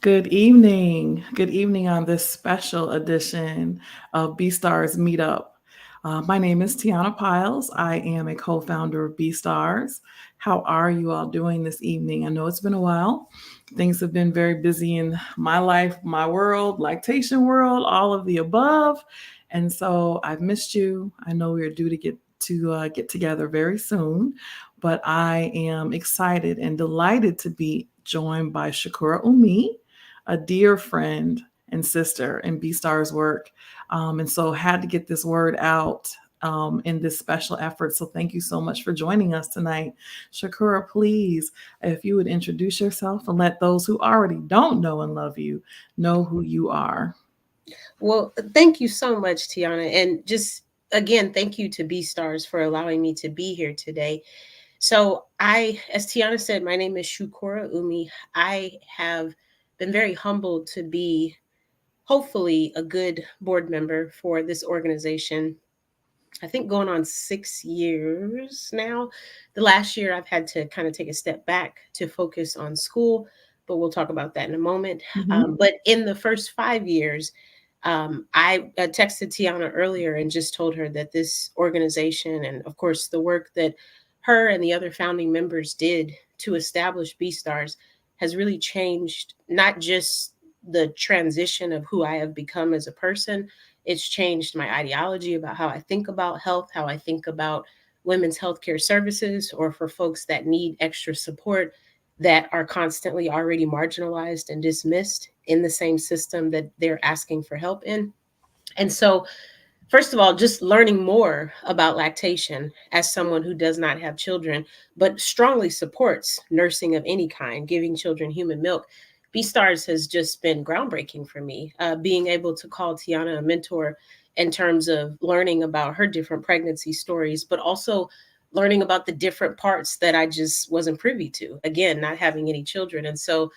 Good evening. Good evening on this special edition of BStars Meetup. My name is Tiana Piles. I am a co founder of BStars. How are you all doing this evening? I know it's been a while. Things have been very busy in my life, my world, lactation world, all of the above. And so I've missed you. I know we are due to get together very soon, but I am excited and delighted to be joined by Shukura Umi, a dear friend and sister in BStar's work. And so had to get this word out in this special effort. So thank you so much for joining us tonight. Shakura, please, if you would introduce yourself and let those who already don't know and love you know who you are. Well, thank you so much, Tiana. And just again, thank you to BStars for allowing me to be here today. So, as Tiana said, my name is Shukura Umi. I have been very humbled to be hopefully a good board member for this organization. I think going on 6 years now. The last year I've had to kind of take a step back to focus on school, but we'll talk about that in a moment. Mm-hmm. But in the first 5 years, I texted Tiana earlier and just told her that this organization, and of course the work that her and the other founding members did to establish BStars, has really changed not just the transition of who I have become as a person. It's changed my ideology about how I think about health, how I think about women's healthcare services, or for folks that need extra support that are constantly already marginalized and dismissed in the same system that they're asking for help in. And so, first of all, just learning more about lactation as someone who does not have children, but strongly supports nursing of any kind, giving children human milk. BStars has just been groundbreaking for me. Being able to call Tiana a mentor in terms of learning about her different pregnancy stories, but also learning about the different parts that I just wasn't privy to. Again, not having any children. And so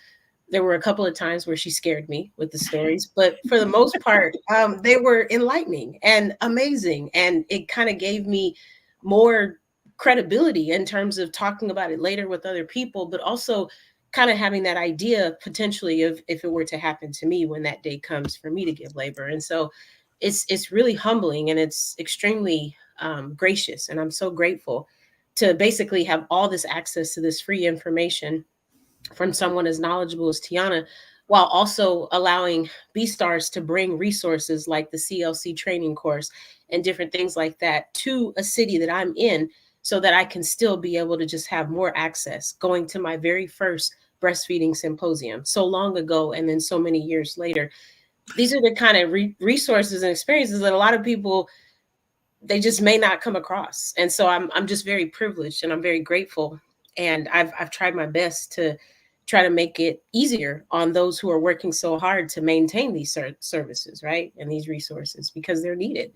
there were a couple of times where she scared me with the stories, but for the most part, they were enlightening and amazing. And it kind of gave me more credibility in terms of talking about it later with other people, but also kind of having that idea potentially of if it were to happen to me when that day comes for me to give labor. And so it's really humbling and it's extremely gracious. And I'm so grateful to basically have all this access to this free information from someone as knowledgeable as Tiana, while also allowing BStars to bring resources like the CLC training course and different things like that to a city that I'm in so that I can still be able to just have more access. Going to my very first breastfeeding symposium so long ago and then so many years later. These are the kind of resources and experiences that a lot of people they just may not come across. And so I'm just very privileged and I'm very grateful. And I've tried my best to try to make it easier on those who are working so hard to maintain these services, right? And these resources because they're needed.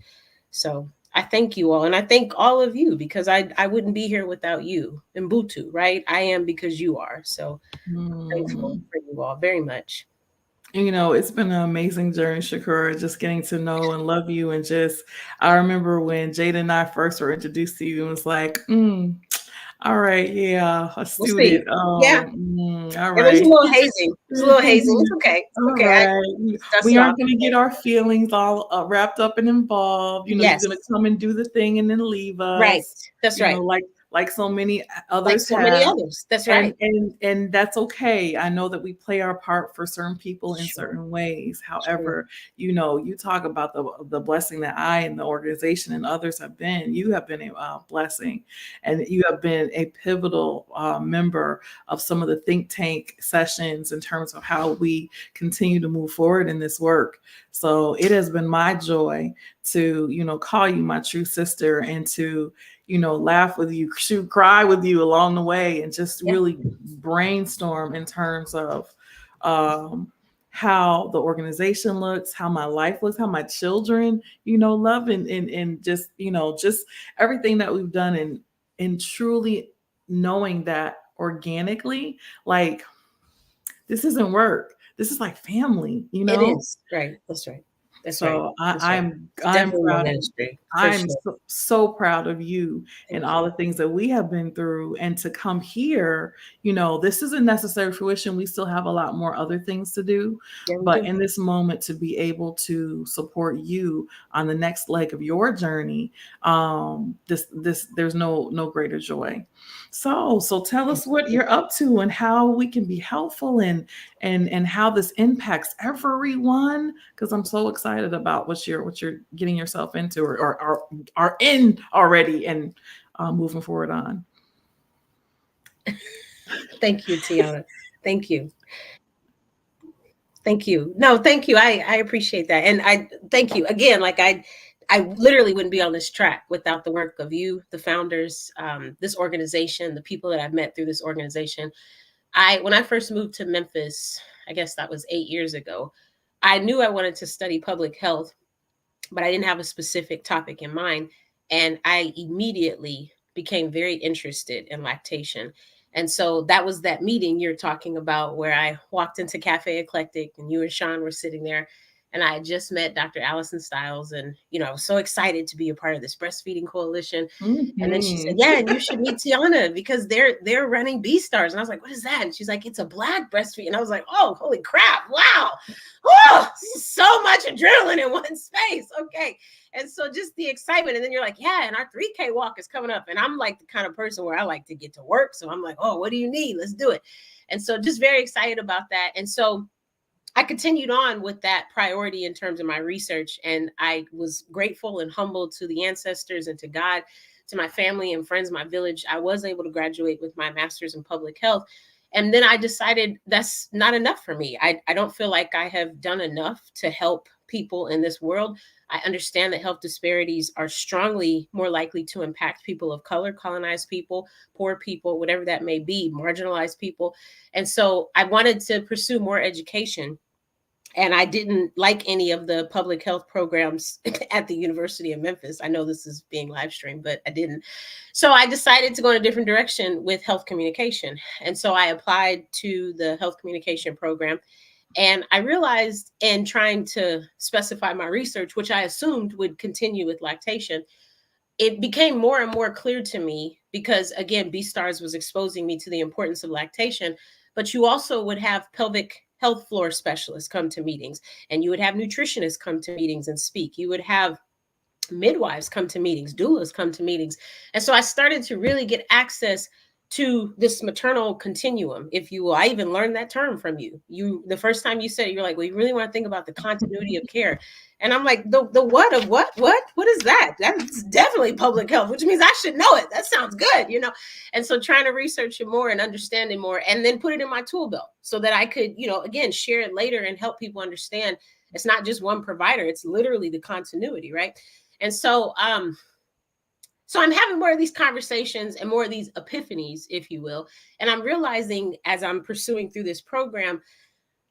So I thank you all. And I thank all of you because I wouldn't be here without you. Mbutu, right? I am because you are. So grateful Mm. for you all very much. It's been an amazing journey, Shakura, just getting to know and love you. And just, I remember when Jada and I first were introduced to you, and was like, all right, yeah, a We'll see. student. Yeah. All And there's a right. little hazing. There's a little hazing. It's okay. It's All okay. I right. dust We it off. aren't going to get our feelings all wrapped up and involved. You're going to Yes. come and do the thing and then leave Right. us, That's right. like so many Like others so many have. others. That's and right. and and that's okay. I know that we play our part for certain people in Sure. certain ways. Sure. However, you talk about the blessing that I and the organization and others have been. You have been a blessing, and you have been a pivotal member of some of the think tank sessions in terms of how we continue to move forward in this work. So it has been my joy to call you my true sister, and to laugh with you, shoot, cry with you along the way, and just Yeah. really brainstorm in terms of um, how the organization looks, how my life looks, how my children, love, and just, just everything that we've done, and truly knowing that organically, like, this isn't work. This is like family, It is. Right. That's right. That's right. So That's right. It's I'm definitely my proud of ministry for I'm sure. so proud of you and Thank all you. the things that we have been through, and to come here, you know, this isn't necessary fruition. We still have a lot more other things to do, Yeah, we but do. in this moment to be able to support you on the next leg of your journey, this there's no greater joy. So tell Yeah. us what you're up to and how we can be helpful, and how this impacts everyone, because I'm so excited about what you're getting yourself into, or are in already, and moving forward on. Thank you, Tiana. Thank you. Thank you. No, thank you. I appreciate that. And I thank you again. Like I literally wouldn't be on this track without the work of you, the founders, this organization, the people that I've met through this organization. When I first moved to Memphis, I guess that was 8 years ago, I knew I wanted to study public health, but I didn't have a specific topic in mind. And I immediately became very interested in lactation. And so that was that meeting you're talking about where I walked into Cafe Eclectic and you and Sean were sitting there. And I had just met Dr. Allison Stiles, and I was so excited to be a part of this breastfeeding coalition. And then she said, Mhm. "Yeah, and you should meet Tiana because they're running B Stars." And I was like, "What is that?" And she's like, "It's a Black breastfeed." And I was like, "Oh, holy crap! Wow, oh, so much adrenaline in one space." Okay, and so just the excitement, and then you're like, "Yeah, and our 3K walk is coming up," and I'm like the kind of person where I like to get to work, so I'm like, "Oh, what do you need? Let's do it." And so just very excited about that, and so I continued on with that priority in terms of my research. And I was grateful and humbled to the ancestors and to God, to my family and friends, my village. I was able to graduate with my master's in public health. And then I decided that's not enough for me. I don't feel like I have done enough to help people in this world. I understand that health disparities are strongly more likely to impact people of color, colonized people, poor people, whatever that may be, marginalized people. And so I wanted to pursue more education, and I didn't like any of the public health programs at the University of Memphis. I know this is being live streamed, but I didn't. So I decided to go in a different direction with health communication. And so I applied to the health communication program. And I realized in trying to specify my research, which I assumed would continue with lactation, it became more and more clear to me because, again, BSTARS was exposing me to the importance of lactation. But you also would have pelvic health floor specialists come to meetings, and you would have nutritionists come to meetings and speak. You would have midwives come to meetings, doulas come to meetings. And so I started to really get access to this maternal continuum, if you will. I even learned that term from you. The first time you said it, you're like, well, you really want to think about the continuity of care. And I'm like, the what of what? What is that? That's definitely public health, which means I should know it. That sounds good. And so trying to research it more and understand it more, and then put it in my tool belt so that I could, again, share it later and help people understand it's not just one provider, it's literally the continuity, right? And so I'm having more of these conversations and more of these epiphanies, if you will. And I'm realizing as I'm pursuing through this program,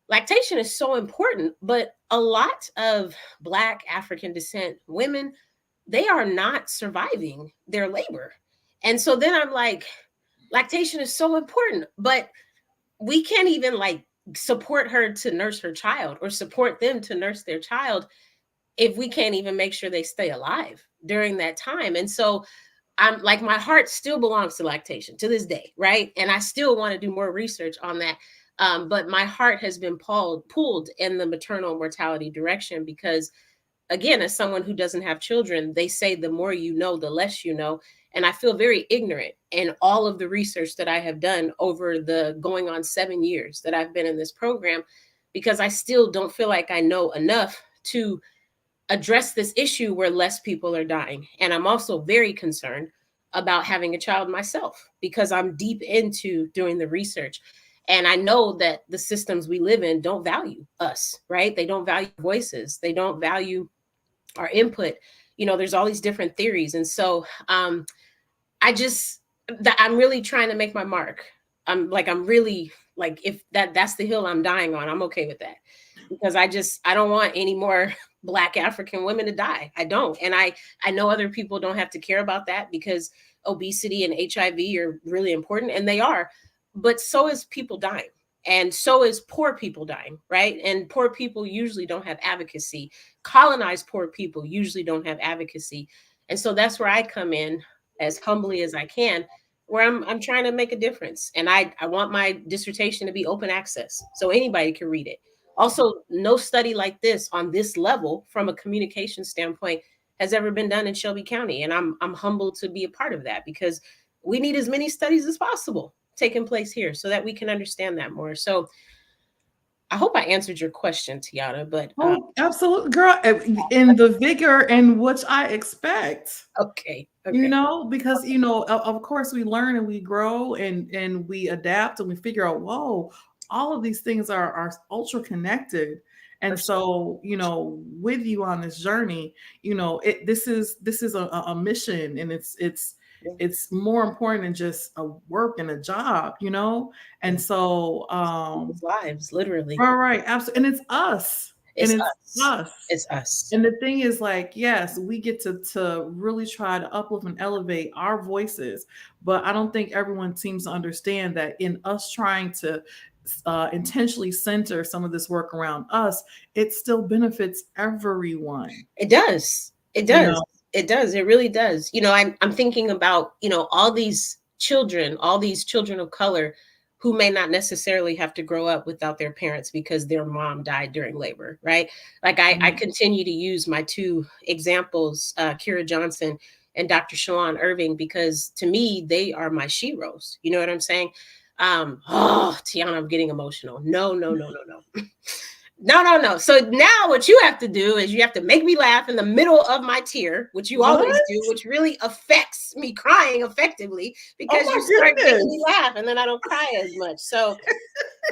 lactation is so important, but a lot of Black African descent women, they are not surviving their labor. And so then I'm like, lactation is so important, but we can't even like support her to nurse her child or support them to nurse their child if we can't even make sure they stay alive during that time. And so I'm like, my heart still belongs to lactation to this day, right? And I still want to do more research on that. But my heart has been pulled in the maternal mortality direction because, again, as someone who doesn't have children, they say the more you know, the less you know. And I feel very ignorant in all of the research that I have done over the going on 7 years that I've been in this program, because I still don't feel like I know enough to address this issue where less people are dying. And I'm also very concerned about having a child myself because I'm deep into doing the research. And I know that the systems we live in don't value us, right? They don't value voices, they don't value our input. There's all these different theories. And so I just that I'm really trying to make my mark. I'm really like, if that's the hill I'm dying on, I'm okay with that, because I don't want any more Black African women to die. I don't. And I know other people don't have to care about that because obesity and HIV are really important, and they are, but so is people dying. And so is poor people dying, right? And poor people usually don't have advocacy. Colonized poor people usually don't have advocacy. And so that's where I come in, as humbly as I can, where I'm trying to make a difference. And I want my dissertation to be open access so anybody can read it. Also, no study like this on this level from a communication standpoint has ever been done in Shelby County. And I'm humbled to be a part of that, because we need as many studies as possible taking place here so that we can understand that more. So I hope I answered your question, Tiana, but Oh, absolutely, girl, in the vigor in which I expect. okay. You Okay. know, because of course we learn and we grow and we adapt and we figure out, whoa, all of these things are ultra connected. For And sure. so, with you on this journey, this is a mission, and Yeah. it's more important than just a work and a job, Yeah. And so People's lives, literally. all right, absolutely. And it's us. And It's it's us. us. It's us. And the thing is, like, yes, we get to really try to uplift and elevate our voices, but I don't think everyone seems to understand that in us trying to intentionally center some of this work around us, it still benefits everyone. It does. It You does. know, It does. It really does. I'm thinking about, all these children of color who may not necessarily have to grow up without their parents because their mom died during labor, right? Like I Mhm. continue to use my two examples, Kira Johnson and Dr. Shalon Irving, because to me, they are my sheroes. You know what I'm saying? Oh, Tiana, I'm getting emotional. No, no, no, no, no. No, no, no. So now what you have to do is you have to make me laugh in the middle of my tear, which you always What? do, which really affects me crying effectively Oh because you my start making me goodness. laugh and then I don't cry as much. So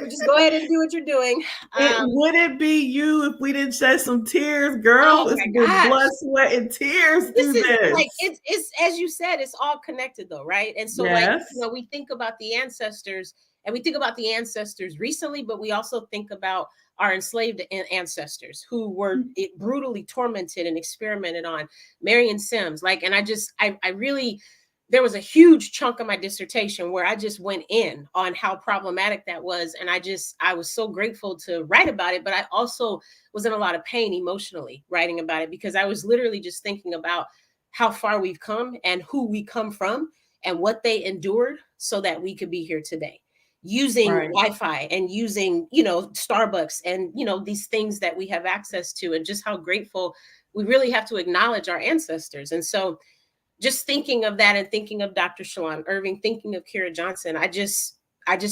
just go ahead and do what you're doing. It Um, would it be you if we didn't shed some tears, girl? oh It's my been gosh. blood, sweat, and tears This through is like this. it's as you said, it's all connected though, right? And so like, Yes. we think about the ancestors, and we think about the ancestors recently, but we also think about our enslaved ancestors who were brutally tormented and experimented on. Marion Sims, like, and I really, there was a huge chunk of my dissertation where I just went in on how problematic that was, and I was so grateful to write about it, but I also was in a lot of pain emotionally writing about it, because I was literally just thinking about how far we've come and who we come from and what they endured so that we could be here today, using Right. Wi-Fi and using, Starbucks and, these things that we have access to, and just how grateful we really have to acknowledge our ancestors. And so just thinking of that and thinking of Dr. Shalon Irving, thinking of Kira Johnson, I just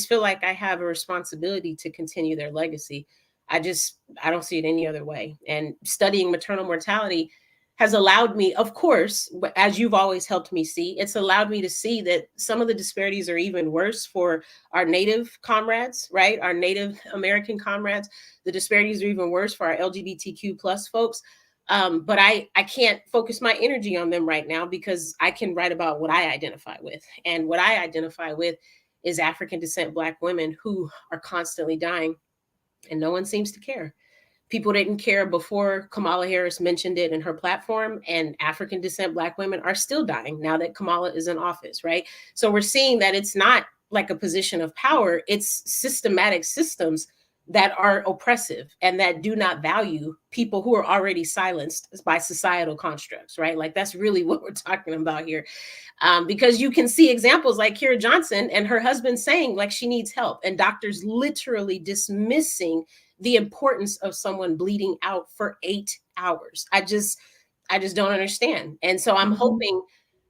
feel like I have a responsibility to continue their legacy. I don't see it any other way. And studying maternal mortality has allowed me, of course, as you've always helped me see, it's allowed me to see that some of the disparities are even worse for our Native comrades, right? Our Native American comrades. The disparities are even worse for our LGBTQ plus folks. But I can't focus my energy on them right now because I can write about what I identify with. And what I identify with is African descent Black women who are constantly dying, and no one seems to care. People didn't care before Kamala Harris mentioned it in her platform, and African descent Black women are still dying now that Kamala is in office, right? So we're seeing that it's not like a position of power, it's systematic systems that are oppressive and that do not value people who are already silenced by societal constructs, right? Like that's really what we're talking about here. Because you can see examples like Kira Johnson and her husband saying like she needs help, and doctors literally dismissing the importance of someone bleeding out for 8 hours. I just don't understand. And so I'm Mhm. hoping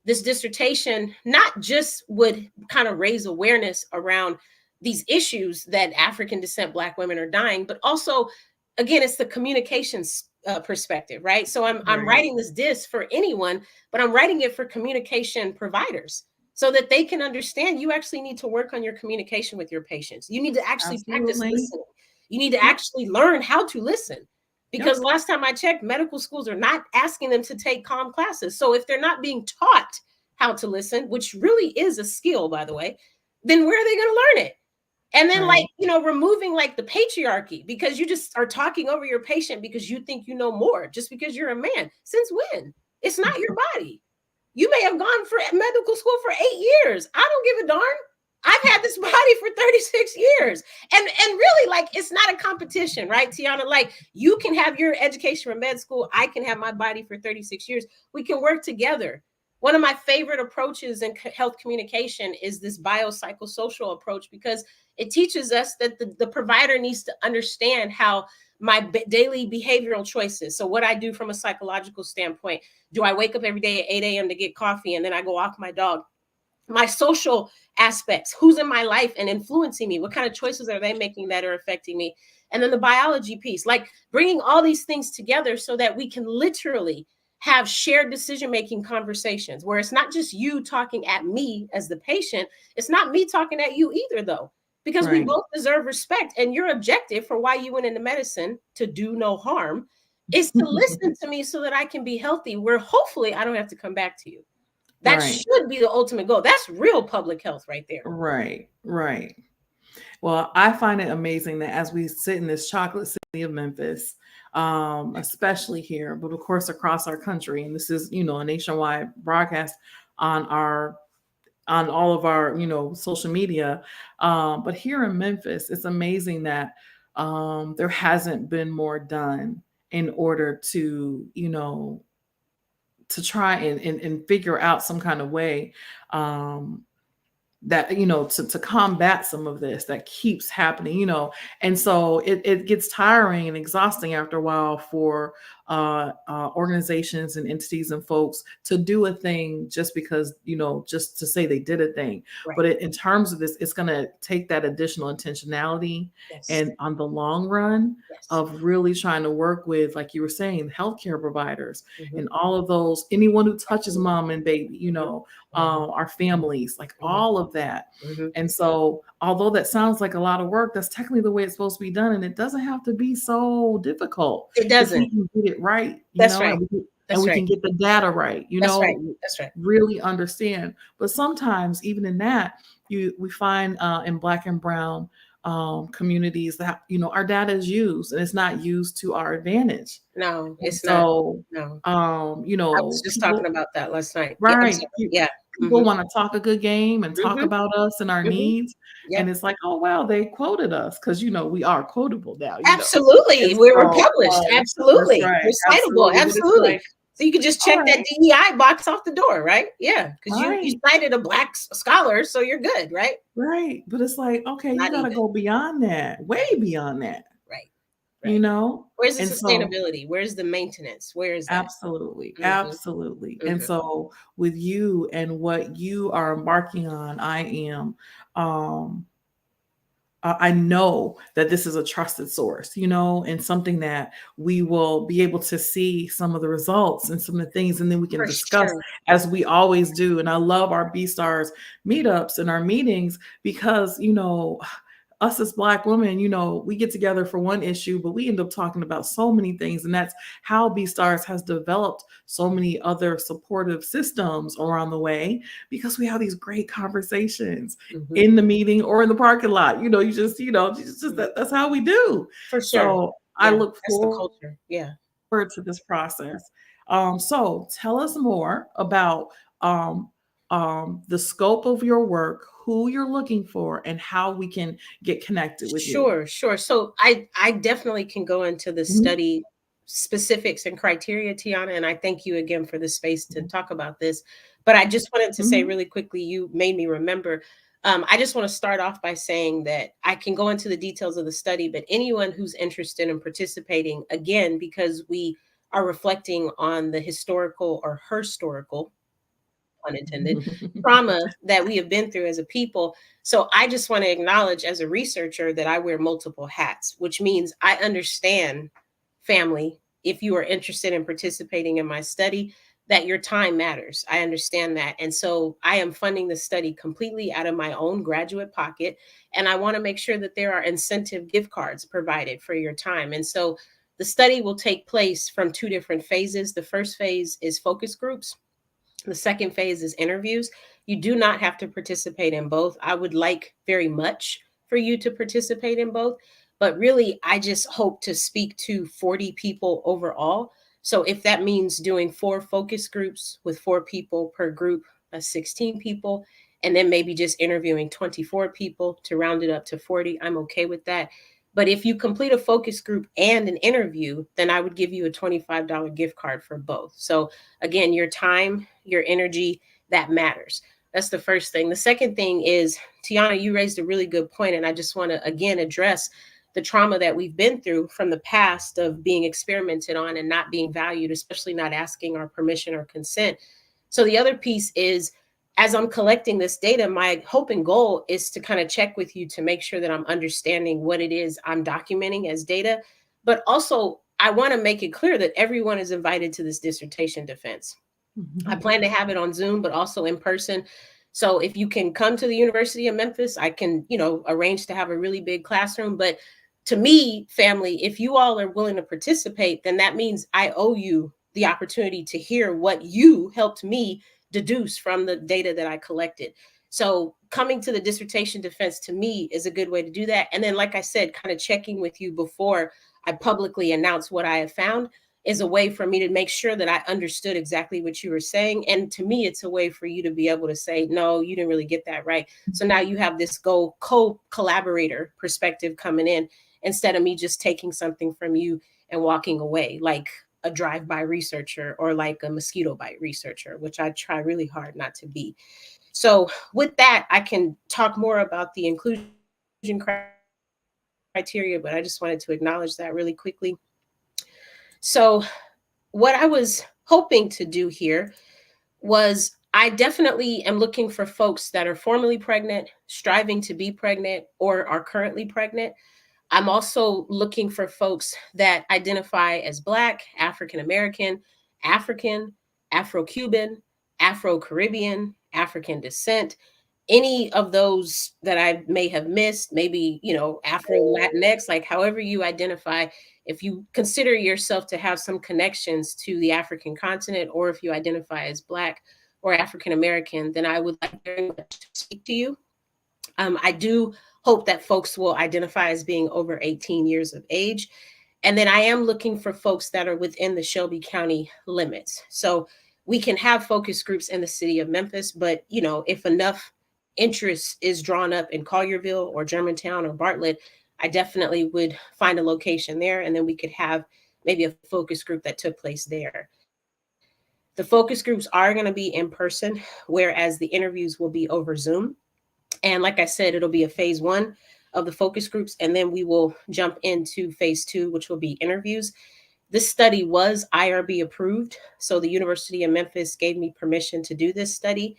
this dissertation not just would kind of raise awareness around these issues that African descent Black women are dying, but also, again, it's the communications perspective, right? So I'm Right. writing this disc for anyone, but I'm writing it for communication providers so that they can understand you actually need to work on your communication with your patients. You need to actually practice Absolutely. listening. You need to Yep. actually learn how to listen. Because Yep. last time I checked, medical schools are not asking them to take calm classes. So if they're not being taught how to listen, which really is a skill, by the way, then where are they going to learn it? And then, like, Right. removing like the patriarchy because you just are talking over your patient because you think you know more just because you're a man. Since when? It's not your body. You may have gone for medical school for 8 years. I don't give a darn. I've had this body for 36 years. And really, like, it's not a competition, right, Tiana? Like, you can have your education from med school. I can have my body for 36 years. We can work together. One of my favorite approaches in health communication is this biopsychosocial approach, because it teaches us that the provider needs to understand how my daily behavioral choices. So, what I do from a psychological standpoint, do I wake up every day at 8 a.m. to get coffee and then I go walk my dog? My social aspects, who's in my life and influencing me, what kind of choices are they making that are affecting me? And then the biology piece, like bringing all these things together so that we can literally have shared decision making conversations where it's not just you talking at me as the patient, it's not me talking at you either, though, because we Right. both deserve respect. And your objective for why you went into medicine, to do no harm, is to listen to me so that I can be healthy, where hopefully I don't have to come back to you. That Right. should be the ultimate goal. That's real public health right there. Right. Right. Well, I find it amazing that as we sit in this chocolate city of Memphis, especially here, but of course across our country, and this is, a nationwide broadcast on our on all of our, social media. But here in Memphis, it's amazing that there hasn't been more done in order to, to try and figure out some kind of way um, that to combat some of this that keeps happening, and so it gets tiring and exhausting after a while for organizations and entities and folks to do a thing just because, just to say they did a thing. But Right. in terms of this, it's going to take that additional intentionality, Yes. and on the long run Yes. of really trying to work with, like you were saying, healthcare providers Mhm. and all of those, anyone who touches Absolutely. mom and baby, Mhm. Mhm. our families, like Mhm. all of that. Mhm. And so, although that sounds like a lot of work, that's technically the way it's supposed to be done. And it doesn't have to be so difficult It if we doesn't. can get it right, That's right. and That's we right. can get the data right, That's right. That's right. really understand. But sometimes, even in that, we find in Black and Brown communities that, our data is used and it's not used to our advantage. No, And it's not. so, No. I was just talking people, about that last night. Yeah, I'm right. sorry. Yeah. People Mhm. wanna talk a good game and talk Mhm. about us and our Mhm. needs, and Yep. it's like, "Oh, wow, they quoted us because we are quotable now," And Absolutely. We were so, published. that's Absolutely. right, We're citable. absolutely, but it's Absolutely. like, So you could just check that "Alright, DEI box off the door, right? Yeah, because you right, cited a black scholar, so you're good, right? right," but it's like, "Okay, you Not gotta even. go beyond that, way Right. beyond that," Right. you Right. know? Where's the And so sustainability? Where's the maintenance? Where is that? absolutely, Mhm. absolutely, and Mhm. so with you and what you are embarking on, I am, um I know that this is a trusted source, and something that we will be able to see some of the results and some of the things, and then we can For discuss sure. as we always do. And I love our B Stars meetups and our meetings because, us as Black women, we get together for one issue, but we end up talking about so many things. And that's how B Stars has developed so many other supportive systems around the way because we have these great conversations Mhm. in the meeting or in the parking lot. Mhm. That's how we do. For sure. So I Yeah, look that's the forward culture. Yeah. to this process. So tell us more about um, the scope of your work, who you're looking for, and how we can get connected with you. Sure, sure. So I definitely can go into the Mhm, study specifics and criteria, Tiana, and I thank you again for the space to mhm, talk about this. But I just wanted to say mhm, really quickly, you made me remember. I just want to start off by saying that I can go into the details of the study, but anyone who's interested in participating, again, because we are reflecting on the historical or historical, pun intended, trauma that we have been through as a people. So I just want to acknowledge as a researcher that I wear multiple hats, which means I understand, family, if you are interested in participating in my study, that your time matters. I understand that. And so I am funding the study completely out of my own graduate pocket. And I want to make sure that there are incentive gift cards provided for your time. And so the study will take place from two different phases. The first phase is focus groups. The second phase is interviews. You do not have to participate in both. I would like very much for you to participate in both, but really, I just hope to speak to 40 people overall. So if that means doing 4 focus groups with 4 people per group, that's 16 people. and then maybe just interviewing 24 people to round it up to 40. I'm okay with that. But if you complete a focus group and an interview, then I would give you a $25 gift card for both. So again, your time, your energy, that matters. That's the first thing. The second thing is, Tiana, you raised a really good point, and I just want to again address the trauma that we've been through from the past of being experimented on and not being valued, especially not asking our permission or consent. So the other piece is, as I'm collecting this data, my hope and goal is to kind of check with you to make sure that I'm understanding what it is I'm documenting as data. But also, I want to make it clear that everyone is invited to this dissertation defense. I Mhm. plan to have it on Zoom, but also in person. So if you can come to the University of Memphis, I can, arrange to have a really big classroom. But to me, family, if you all are willing to participate, then that means I owe you the opportunity to hear what you helped me deduce from the data that I collected. So coming to the dissertation defense to me is a good way to do that. And then, like I said, kind of checking with you before I publicly announce what I have found is a way for me to make sure that I understood exactly what you were saying. And to me, it's a way for you to be able to say, no, you didn't really get that right. So now you have this co-collaborator perspective coming in instead of me just taking something from you and walking away like a drive-by researcher or like a mosquito bite researcher, which I try really hard not to be. So with that, I can talk more about the inclusion criteria, but I just wanted to acknowledge that really quickly. So what I was hoping to do here was I definitely am looking for folks that are formerly pregnant, striving to be pregnant, or are currently pregnant. I'm also looking for folks that identify as Black, African American, African, Afro Cuban, Afro Caribbean, African descent, any of those that I may have missed, maybe, Afro Latinx, like however you identify. If you consider yourself to have some connections to the African continent, or if you identify as Black or African American, then I would like very much to speak to you. I do hope that folks will identify as being over 18 years of age. And then I am looking for folks that are within the Shelby County limits. So we can have focus groups in the city of Memphis, but if enough interest is drawn up in Collierville or Germantown or Bartlett, I definitely would find a location there, and then we could have maybe a focus group that took place there. The focus groups are going to be in person, whereas the interviews will be over Zoom. And like I said, it'll be a phase 1 of the focus groups, and then we will jump into phase 2, which will be interviews. This study was IRB approved. So the University of Memphis gave me permission to do this study.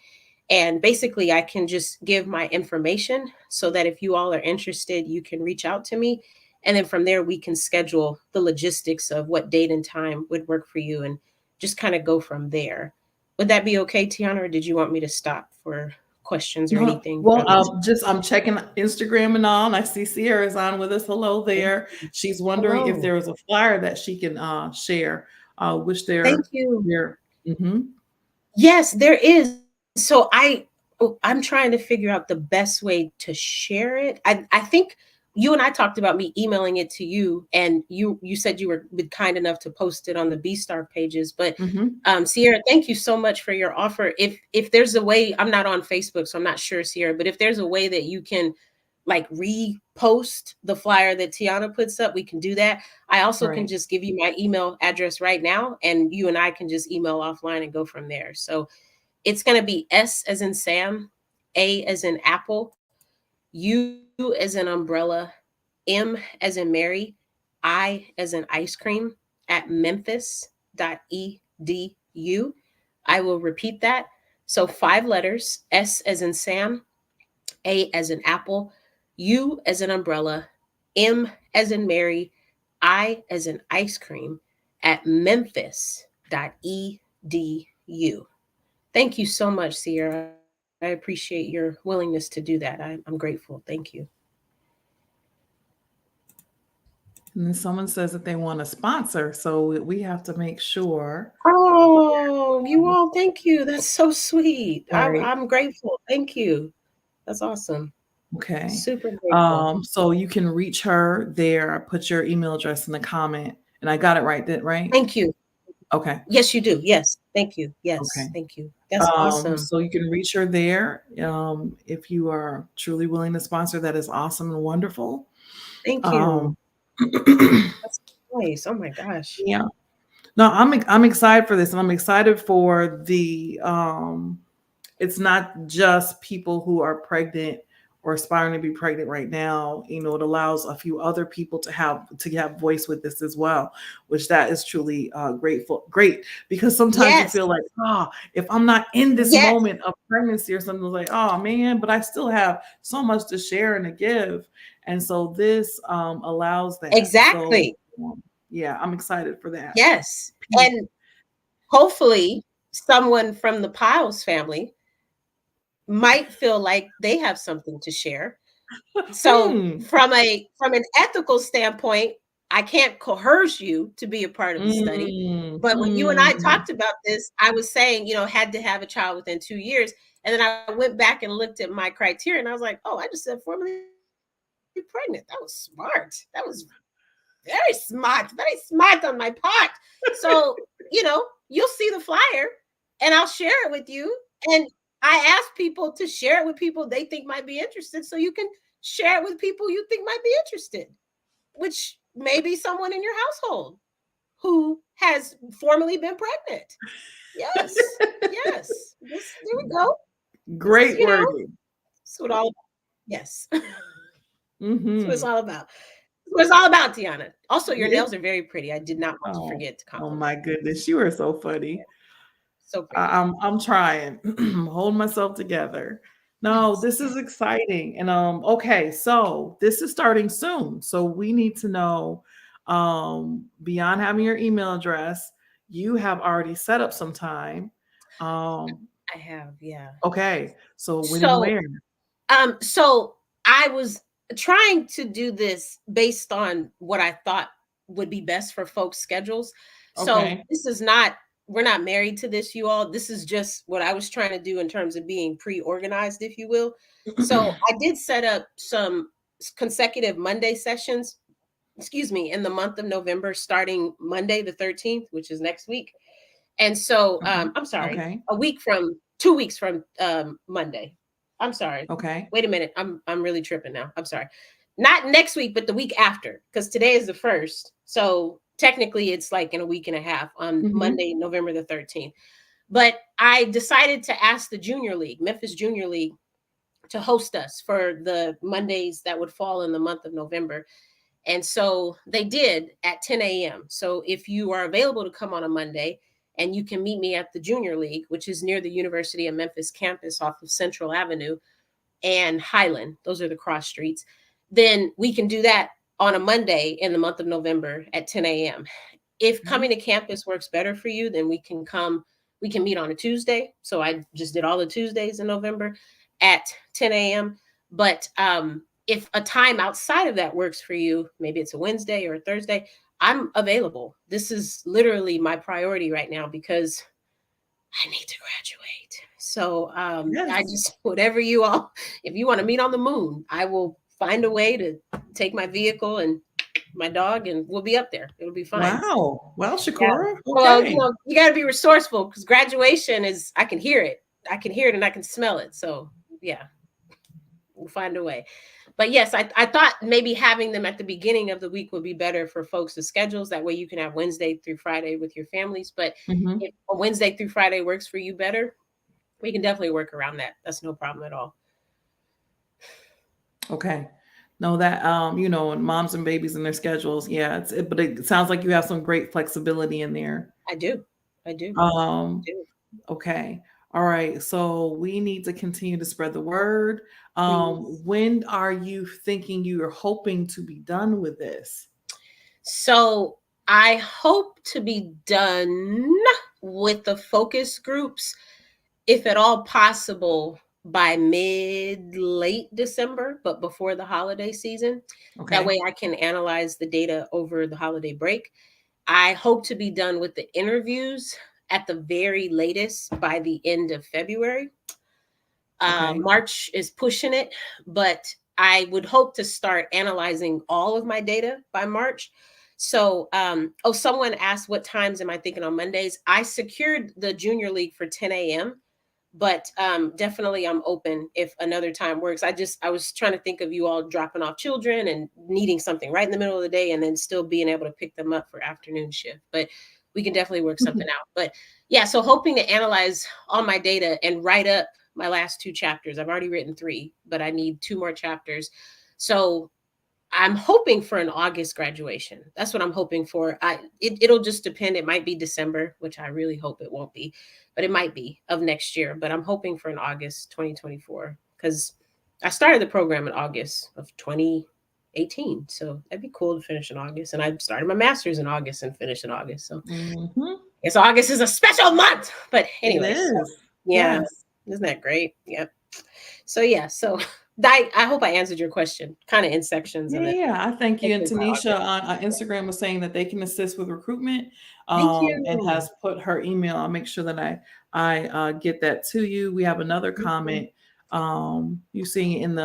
And basically, I can just give my information so that if you all are interested, you can reach out to me. And then from there, we can schedule the logistics of what date and time would work for you and just kind of go from there. Would that be okay, Tiana, or did you want me to stop for questions or No, anything well, from? just I'm checking Instagram and all, and I see Sierra's on with us. Hello there. She's wondering if Hello. there was a flyer that she can share, which Thank you. they're. Mm-hmm. Yes, there is. I'm trying to figure out the best way to share it. I think you and I talked about me emailing it to you, and you said you were kind enough to post it on the B Star pages. But Mm-hmm. Sierra, thank you so much for your offer. If there's a way, I'm not on Facebook, so I'm not sure, Sierra, but if there's a way that you can like repost the flyer that Tiana puts up, we can do that. I also can Right. just give you my email address right now, and you and I can just email offline and go from there. So it's going to be S as in Sam, A as in Apple, U as in umbrella, M as in Mary, I as in ice cream at memphis.edu. I will repeat that. So 5 letters: S as in Sam, A as in Apple, U as in umbrella, M as in Mary, I as in ice cream at memphis.edu. Thank you so much, Sierra. I appreciate your willingness to do that. I'm grateful. Thank you. And then someone says that they want to sponsor, so we have to make sure. Oh, you all, thank you. That's so sweet. Right. I'm grateful. Thank you. That's awesome. Okay. Super grateful. So you can reach her there. I put your email address in the comment, and I got it right. Right? Thank you. Okay. Yes, you do. Yes. Thank you. Okay. Yes, thank you. That's awesome. So you can reach her there. If you are truly willing to sponsor, that is awesome and wonderful. Thank Um, you. That's nice. Oh my gosh. yeah. No, I'm excited for this, and I'm excited for the it's not just people who are pregnant or aspiring to be pregnant right now. You know, it allows a few other people to have voice with this as well, which that is truly great, because sometimes you Yes. feel like, if I'm not in this Yes. moment of pregnancy or something, like, oh man, but I still have so much to share and to give, and so this allows that. So Exactly. yeah, I'm excited for that. Yes. And hopefully someone from the Piles family might feel like they have something to share. So Hmm. from an ethical standpoint, I can't coerce you to be a part of the study. Mm, But when you and I mm. talked about this, I was saying, had to have a child within 2 years. And then I went back and looked at my criteria and I was like, oh, I just said formally pregnant. That was smart. That was very smart on my part. So, you'll see the flyer and I'll share it with you. And I ask people to share it with people they think might be interested. So you can share it with people you think might be interested, which may be someone in your household who has formerly been pregnant. Yes. Yes. There we go. This is, Great wording. this is what all yes. That's what it's Mhm. all about. That's what it's all about, Tiana. Also, your It nails are very pretty. I did not want to oh, forget to oh compliment my goodness, you are so funny. so pretty. I'm trying. Hold myself together. No, Yes. this Yes. is exciting. And okay, so this is starting soon. So we need to know, beyond having your email address, you have already set up some time. Um, I have, yeah. okay, so when and So, where? so I was trying to do this based on what I thought would be best for folks' schedules. So Okay. this is not, we're not married to this, you all. This is just what I was trying to do in terms of being pre-organized, if you will. So I did set up some consecutive Monday sessions, excuse me, in the month of November, starting Monday the 13th, which is next week. And so, Okay. I'm sorry, Okay. a week from 2 weeks from Monday. I'm sorry. Okay. Wait a minute. I'm really tripping now. I'm sorry. Not next week, but the week after, because today is the first. So technically, it's like in a week and a half on Mhm. Monday, November the 13th. But I decided to ask the Junior League, Memphis Junior League, to host us for the Mondays that would fall in the month of November. And so they did at 10 a.m. So if you are available to come on a Monday and you can meet me at the Junior League, which is near the University of Memphis campus off of Central Avenue and Highland, those are the cross streets, then we can do that on a Monday in the month of November at 10 a.m. If Okay. coming to campus works better for you, then we can meet on a Tuesday. So I just did all the Tuesdays in November at 10 a.m. But if a time outside of that works for you, maybe it's a Wednesday or a Thursday, I'm available. This is literally my priority right now because I need to graduate. So I Yes. just, whatever you all, if you want to meet on the moon, I will find a way to take my vehicle and my dog and we'll be up there. It'll be fine. Wow. Well, Yeah. Shakura, Well, okay. you got to be resourceful because graduation is, I can hear it. I can hear it and I can smell it. So, yeah, we'll find a way. But yes, I thought maybe having them at the beginning of the week would be better for folks' schedules. That way you can have Wednesday through Friday with your families. But Mhm. if a Wednesday through Friday works for you better, we can definitely work around that. That's no problem at all. Okay. No, that and moms and babies and their schedules. Yeah, but it sounds like you have some great flexibility in there. I do. I do. I Um, do. okay. All right. So we need to continue to spread the word. Please. When are you thinking you are hoping to be done with this? So I hope to be done with the focus groups, if at all possible, by mid late December, but before the holiday season. That Okay. way I can analyze the data over the holiday break. I hope to be done with the interviews at the very latest by the end of February. Okay. March is pushing it, but I would hope to start analyzing all of my data by March. So, oh, someone asked what times am I thinking on Mondays? I secured the junior league for 10 a.m., but definitely I'm open if another time works. I was trying to think of you all dropping off children and needing something right in the middle of the day and then still being able to pick them up for afternoon shift. But we can definitely work something out. But yeah, so hoping to analyze all my data and write up my last two chapters. I've already written three, but I need two more chapters. So I'm hoping for an August graduation. That's what I'm hoping for. It'll just depend. It might be December, which I really hope it won't be, but it might be of next year. But I'm hoping for an August 2024 because I started the program in August of 2018. So that'd be cool to finish in August. And I started my master's in August and finished in August. So Mm-hmm. yes, August is a special month. But It anyway, so is. yeah, Yes. isn't that great? Yep. So yeah, so I hope I answered your question, kind of in sections, and Yeah, then yeah. I thank you. And hopefully by Tanisha August. on Instagram was saying that they can assist with recruitment, Thank and you. has put her email. I'll make sure that I get that to you. We have another Thank you. comment. You seeing it in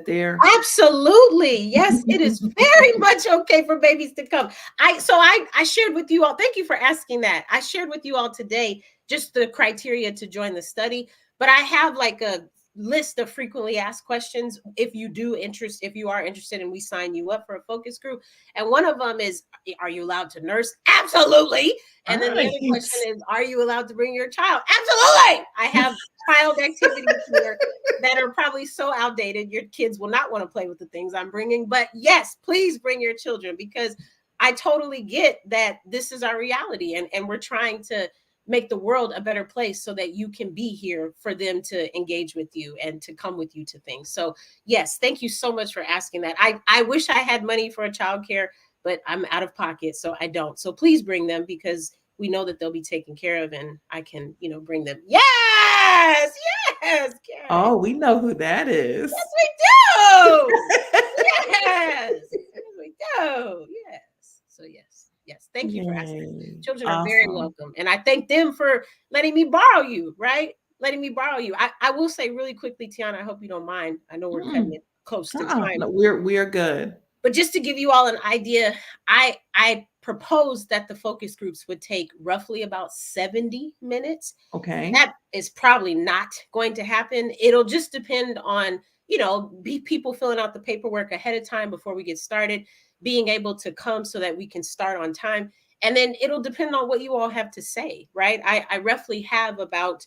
there. Absolutely. Yes, it is very much okay for babies to come. I shared with you all. Thank you for asking that. I shared with you all today just the criteria to join the study, but I have like a list of frequently asked questions if you are interested and we sign you up for a focus group. And one of them is, are you allowed to nurse? Absolutely. All And then the right. other question is, are you allowed to bring your child? Absolutely. I have child activities here that are probably so outdated your kids will not want to play with the things I'm bringing. But yes, please bring your children because I totally get that this is our reality and we're trying to make the world a better place so that you can be here for them to engage with you and to come with you to things. So yes, thank you so much for asking that. I wish I had money for a childcare, but I'm out of pocket, so I don't. So please bring them because we know that they'll be taken care of and I can, bring them. Yes, yes, Karen. Oh, we know who that is. Yes, we do. Yes, yes, we do. Yes. So yes, yes. Thank you for asking. Yay. Children are very Awesome. welcome, and I thank them for letting me borrow you. Right, letting me borrow you. I will say really quickly, Tiana. I hope you don't mind. I know we're cutting Mm-mm. it close to time, No, we are good. but just to give you all an idea, I proposed that the focus groups would take roughly about 70 minutes. Okay. That is probably not going to happen. It'll just depend on, be people filling out the paperwork ahead of time before we get started, being able to come so that we can start on time. And then it'll depend on what you all have to say, right? I roughly have about,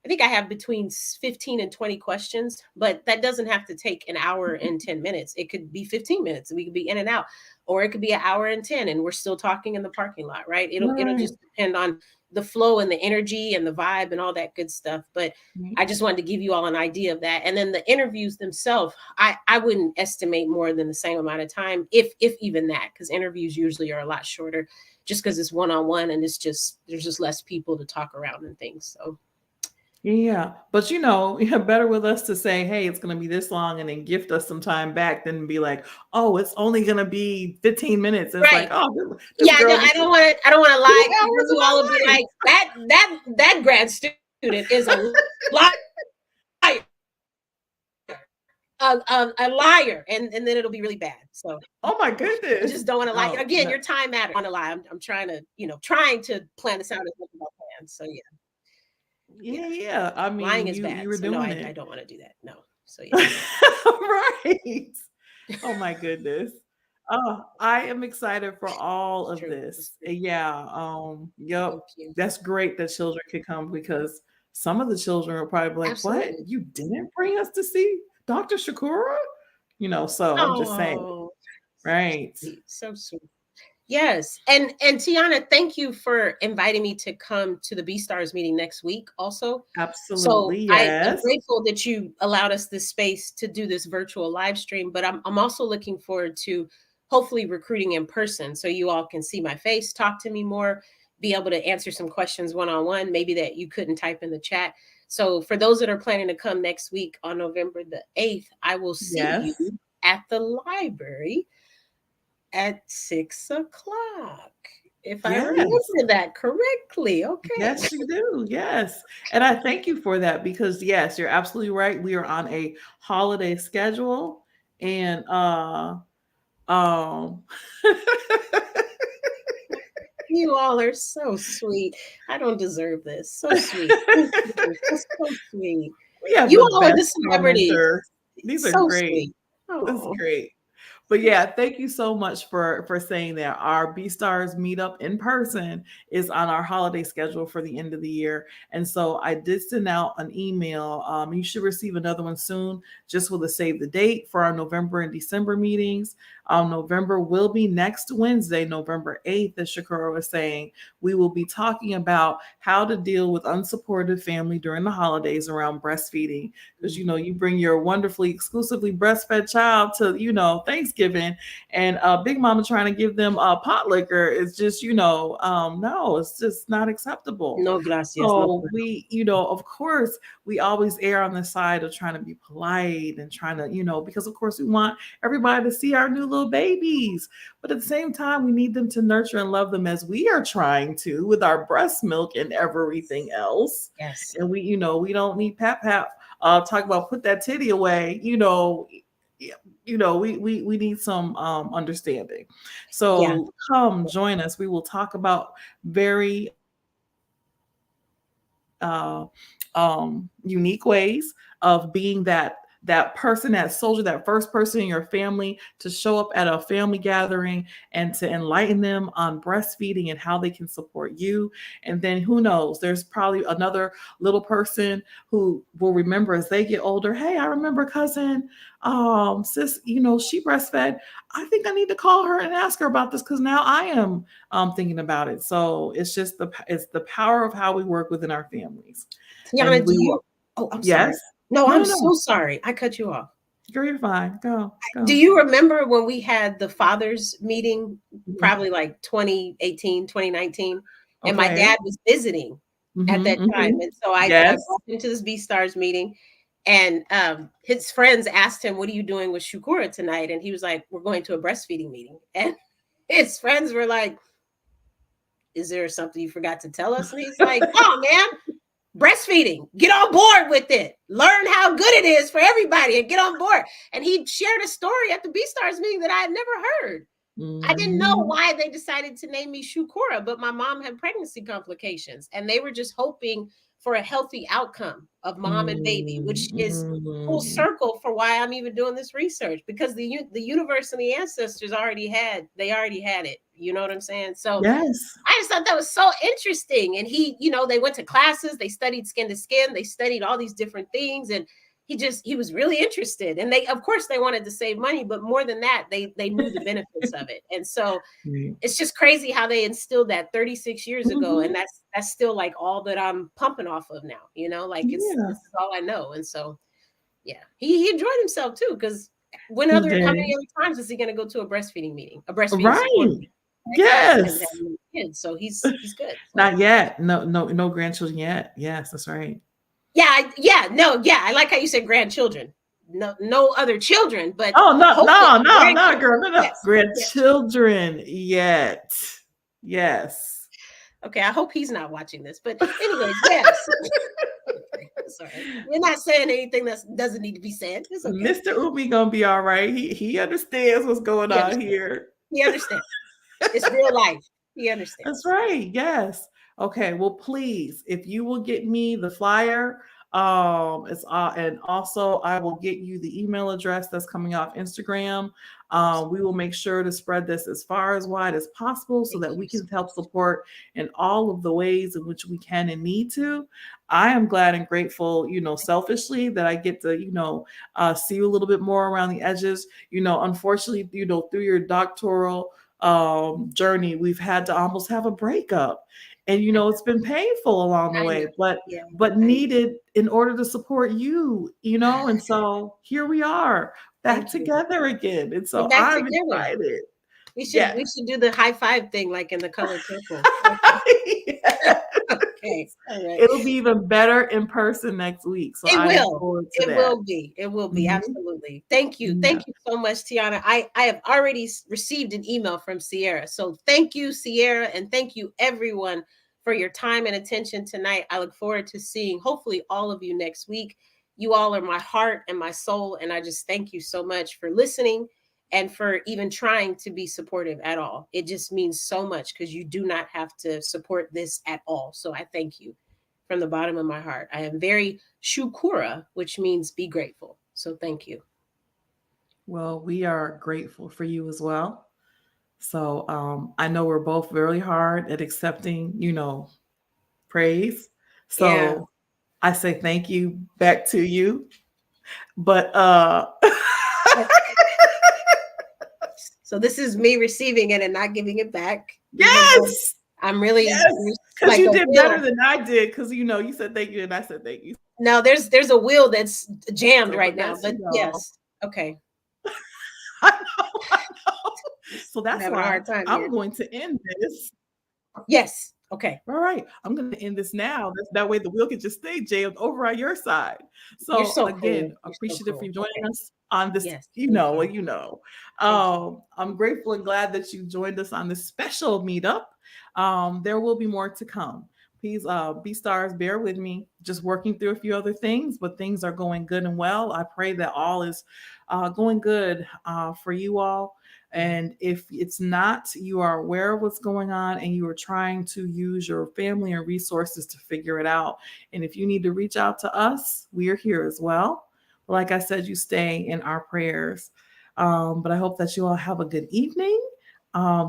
I think I have between 15 and 20 questions, but that doesn't have to take an hour and 10 minutes. It could be 15 minutes and we could be in and out, or it could be an hour and 10 and we're still talking in the parking lot, right? It'll Right. just depend on the flow and the energy and the vibe and all that good stuff. But I just wanted to give you all an idea of that. And then the interviews themselves, I wouldn't estimate more than the same amount of time, if even that, because interviews usually are a lot shorter just because it's one-on-one and there's just less people to talk around and things. So Yeah, but better with us to say, "Hey, it's going to be this long," and then gift us some time back than be like, "Oh, it's only going to be 15 minutes." And it's like, right. "Oh, this Yeah, girl I just don't want to. I don't want to two lie because hours then of you all will be my life." like that grad student is a liar, a liar, and then it'll be really bad. So Oh my I goodness! just don't want to lie. Oh Again, no. your time matters. I want to lie. I'm trying to trying to plan this out as much as I can. So yeah. Yeah, yeah. I Lying mean, is you bad. were So no, doing I it. don't want to do that. No. So yeah. Right. Oh my goodness. Oh, I am excited for all It's of true. It's this. true. Yeah. Yep. Thank you. That's great that children can come because some of the children are probably like, "What? Absolutely. You didn't bring us to see Dr. Shakura?" So I'm just saying, Oh, right. sweet. So sweet. Yes. And Tiana, thank you for inviting me to come to the B Stars meeting next week also. So Absolutely. I'm Yes. grateful that you allowed us this space to do this virtual live stream, but I'm also looking forward to hopefully recruiting in person so you all can see my face, talk to me more, be able to answer some questions one-on-one, maybe that you couldn't type in the chat. So for those that are planning to come next week on November the 8th, I will see you Yes. at the library at 6 o'clock. If I Yes. remember that correctly. Okay. Yes, you do. Yes. And I thank you for that because yes, you're absolutely right. We are on a holiday schedule and Um, You all are so sweet. I don't deserve this. So sweet. Thank you. That's so sweet. we have You the all are the best celebrities. commenters. These are So great. sweet. That's Oh, great. But yeah, thank you so much for saying that. Our B Stars meetup in person is on our holiday schedule for the end of the year, and so I did send out an email. You should receive another one soon, just with a save the date for our November and December meetings. November will be next Wednesday, November 8th, as Shakura was saying. We will be talking about how to deal with unsupported family during the holidays around breastfeeding, because you bring your wonderfully exclusively breastfed child to Thanksgiving, and Big Mama trying to give them pot liquor is just no, it's just not acceptable. no, gracias. No. So we, of course, we always err on the side of trying to be polite and trying to, because of course we want everybody to see our new little babies. But at the same time, we need them to nurture and love them as we are trying to with our breast milk and everything else. Yes. And we don't need pap talk about put that titty away. We need some understanding. Yeah. So come join us. We will talk about very unique ways of being that person, that soldier, that first person in your family to show up at a family gathering and to enlighten them on breastfeeding and how they can support you. And then who knows, there's probably another little person who will remember as they get older, hey, I remember cousin sis, she breastfed. I think I need to call her and ask her about this because now I am thinking about it. So it's the power of how we work within our families. Tiana, And do we you? will, Oh, I'm yes. sorry. No, No, I'm no, no. so sorry. I cut you off. Girl, you're fine. Go, Do go. you remember when we had the fathers meeting, Mhm. probably like 2018, 2019, and my Okay. dad was visiting at Mm-hmm, that time? mm-hmm. And so I Yes. walked into this B Stars meeting, and his friends asked him, "What are you doing with Shukura tonight?" And he was like, "We're going to a breastfeeding meeting." And his friends were like, "Is there something you forgot to tell us?" And he's like, "Oh man, breastfeeding, get on board with it, learn how good it is for everybody and get on board." And he shared a story at the B Stars meeting that I had never heard. I didn't know Mm-hmm. why they decided to name me Shukura, but my mom had pregnancy complications and they were just hoping for a healthy outcome of mom and baby, which is full Mm-hmm. circle for why I'm even doing this research, because the universe and the ancestors already had it. You know what I'm saying? So Yes. I just thought that was so interesting. And they went to classes, they studied skin to skin, they studied all these different things. And he was really interested. And they, of course, they wanted to save money, but more than that, they knew the benefits of it. And so Right. it's just crazy how they instilled that 36 years ago. Mm-hmm. And that's still like all that I'm pumping off of now, like this Yeah. is all I know. And so yeah, he enjoyed himself too, because He how did. many other times is he gonna go to a breastfeeding meeting, a breastfeeding support Right. meeting? Right? Because he Yes. doesn't have any kids, so he's good. So Not yet. No, no, no grandchildren yet. Yes, that's right. yeah, I like how you said grandchildren. No other children, but Oh no, hopefully no, no, no, grandkids. girl, no, no. Yes, yes. Grandchildren yet. Yes. Okay, I hope he's not watching this. But anyways, yes. Okay, sorry. We're not saying anything that doesn't need to be said. It's okay. Mr. Umi gonna be all right. He understands what's going He on understands. here. He understands. It's real life. He That's understands. right. Yes. Okay. Well, please, if you will get me the flyer, it's and also I will get you the email address that's coming off Instagram. We will make sure to spread this as far as wide as possible so Thank that we you so can help much. support in all of the ways in which we can and need to. I am glad and grateful, selfishly that I get to, see you a little bit more around the edges. Unfortunately, through your doctoral journey, we've had to almost have a breakup, and I it's been painful along the I know. way, but Yeah, I know. needed in order to support you, and so here we are back Thank you. together again, and We're so back I'm together. excited. We Yes. should do the high five thing like in The Color Purple. Okay. Yes. Okay. All right. It'll be even better in person next week, so It I look will. forward to It that. will be. It will be. Mhm. Absolutely. Thank you. Yeah. Thank you so much, Tiana. I have already received an email from Sierra. So thank you, Sierra, and thank you everyone for your time and attention tonight. I look forward to seeing hopefully all of you next week. You all are my heart and my soul, and I just thank you so much for listening and for even trying to be supportive at all. It just means so much because you do not have to support this at all. So I thank you from the bottom of my heart. I am very shukura, which means be grateful. So thank you. Well, we are grateful for you as well. So I know we're both very hard at accepting, praise. Yeah. So I say thank you back to you. But So this is me receiving it and not giving it back, even though yes, I'm really yes, there's because like you a did better wheel. than I did. Because you said thank you and I said thank you. Now there's a wheel that's jammed So, right but now. that's But yes, okay, I know, I know. just So that's having a why hard time I'm here. going to end this. Yes, okay. All right, I'm going to end this now. That way the wheel can just stay jammed over on your side. You're So so again, cool. You're so appreciative for cool. you joining Okay. us on this. Yes. Thank you. Thank you. I'm grateful and glad that you joined us on this special meetup. There will be more to come. Please, B stars, bear with me. Just working through a few other things, but things are going good and well. I pray that all is going good for you all. And if it's not, you are aware of what's going on and you are trying to use your family and resources to figure it out. And if you need to reach out to us, we are here as well. Like I said, you stay in our prayers. But I hope that you all have a good evening.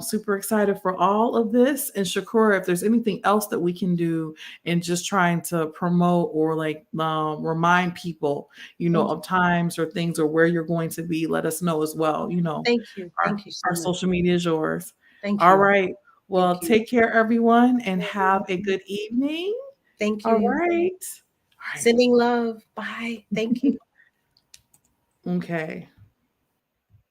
Super excited for all of this. And Shakura, if there's anything else that we can do in just trying to promote or like remind people, Thank you. of times or things or where you're going to be, let us know as well. Thank you. Our, Thank you so our much. social media is yours. Thank All you. right. Thank Well, you. take care, everyone, and have Thank a you. good evening. Thank All you. right. All right. Sending love. Bye. Thank you. Okay.